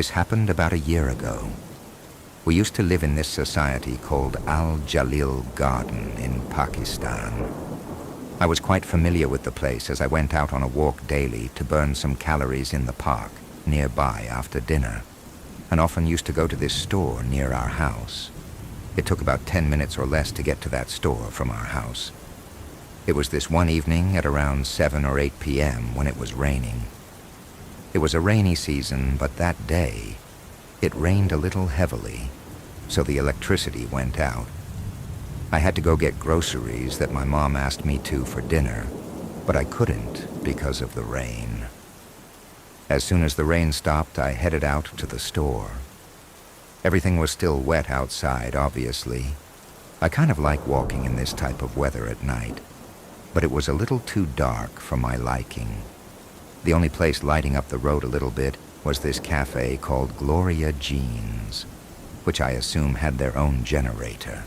This happened about a year ago. We used to live in this society called Al Jalil Garden in Pakistan. I was quite familiar with the place as I went out on a walk daily to burn some calories in the park nearby after dinner, and often used to go to this store near our house. It took about 10 minutes or less to get to that store from our house. It was this one evening at around 7 or 8 p.m. when it was raining. It was a rainy season, but that day, it rained a little heavily, so the electricity went out. I had to go get groceries that my mom asked me to for dinner, but I couldn't because of the rain. As soon as the rain stopped, I headed out to the store. Everything was still wet outside, obviously. I kind of like walking in this type of weather at night, but it was a little too dark for my liking. The only place lighting up the road a little bit was this cafe called Gloria Jeans, which I assume had their own generator.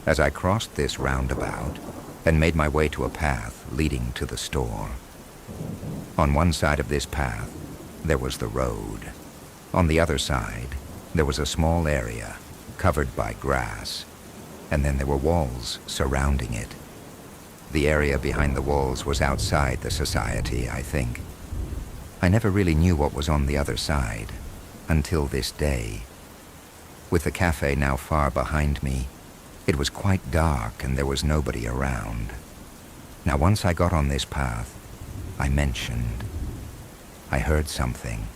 As I crossed this roundabout and made my way to a path leading to the store. On one side of this path, there was the road. On the other side, there was a small area covered by grass, and then there were walls surrounding it. The area behind the walls was outside the society, I think. I never really knew what was on the other side, until this day. With the cafe now far behind me, it was quite dark and there was nobody around. Now once I got on this path, I mentioned. I heard something.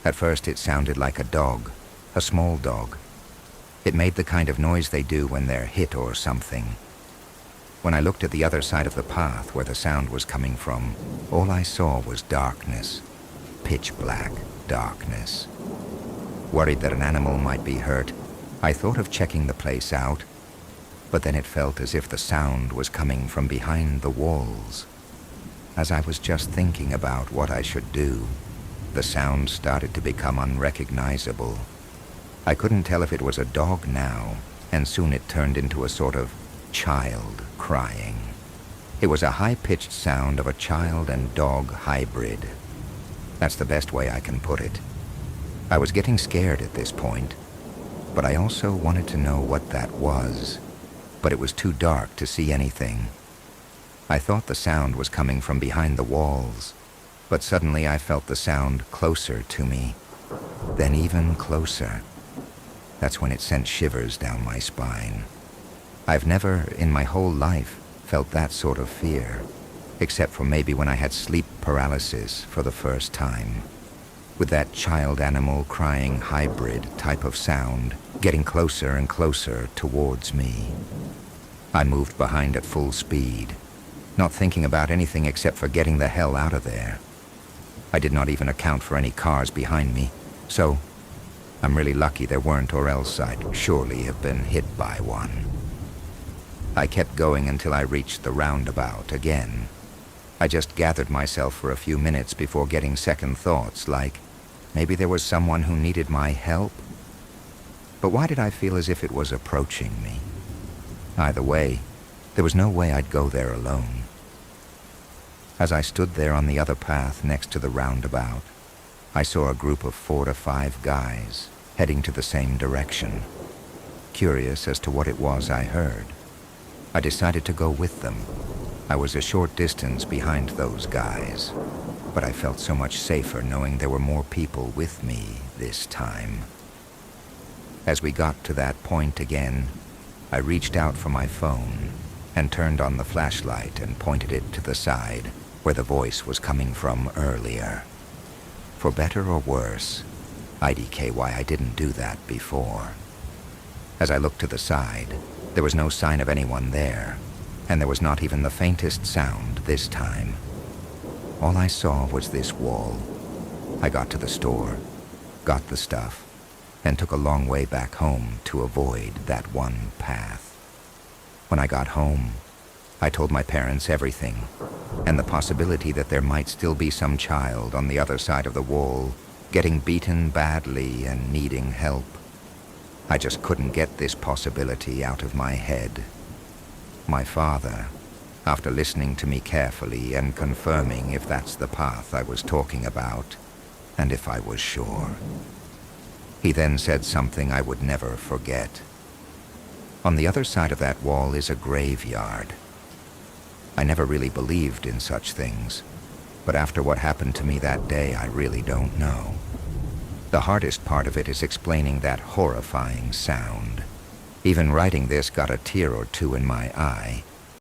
At first it sounded like a dog, a small dog. It made the kind of noise they do when they're hit or something. When I looked at the other side of the path where the sound was coming from, all I saw was darkness, pitch black darkness. Worried that an animal might be hurt, I thought of checking the place out, but then it felt as if the sound was coming from behind the walls. As I was just thinking about what I should do, the sound started to become unrecognizable. I couldn't tell if it was a dog now, and soon it turned into a sort of child crying. It was a high-pitched sound of a child and dog hybrid. That's the best way I can put it. I was getting scared at this point, but I also wanted to know what that was, but it was too dark to see anything. I thought the sound was coming from behind the walls, but suddenly I felt the sound closer to me, then even closer. That's when it sent shivers down my spine. I've never, in my whole life, felt that sort of fear, except for maybe when I had sleep paralysis for the first time. With that child animal crying hybrid type of sound getting closer and closer towards me. I moved behind at full speed, not thinking about anything except for getting the hell out of there. I did not even account for any cars behind me, so I'm really lucky there weren't, or else I'd surely have been hit by one. I kept going until I reached the roundabout again. I just gathered myself for a few minutes before getting second thoughts, like maybe there was someone who needed my help. But why did I feel as if it was approaching me? Either way, there was no way I'd go there alone. As I stood there on the other path next to the roundabout, I saw a group of 4 to 5 guys heading to the same direction. Curious as to what it was I heard, I decided to go with them. I was a short distance behind those guys, but I felt so much safer knowing there were more people with me this time. As we got to that point again, I reached out for my phone and turned on the flashlight and pointed it to the side where the voice was coming from earlier. For better or worse, IDK why I didn't do that before. As I looked to the side, there was no sign of anyone there, and there was not even the faintest sound this time. All I saw was this wall. I got to the store, got the stuff, and took a long way back home to avoid that one path. When I got home, I told my parents everything, and the possibility that there might still be some child on the other side of the wall, getting beaten badly and needing help. I just couldn't get this possibility out of my head. My father, after listening to me carefully and confirming if that's the path I was talking about, and if I was sure. He then said something I would never forget. On the other side of that wall is a graveyard. I never really believed in such things, but after what happened to me that day, I really don't know. The hardest part of it is explaining that horrifying sound. Even writing this got a tear or two in my eye.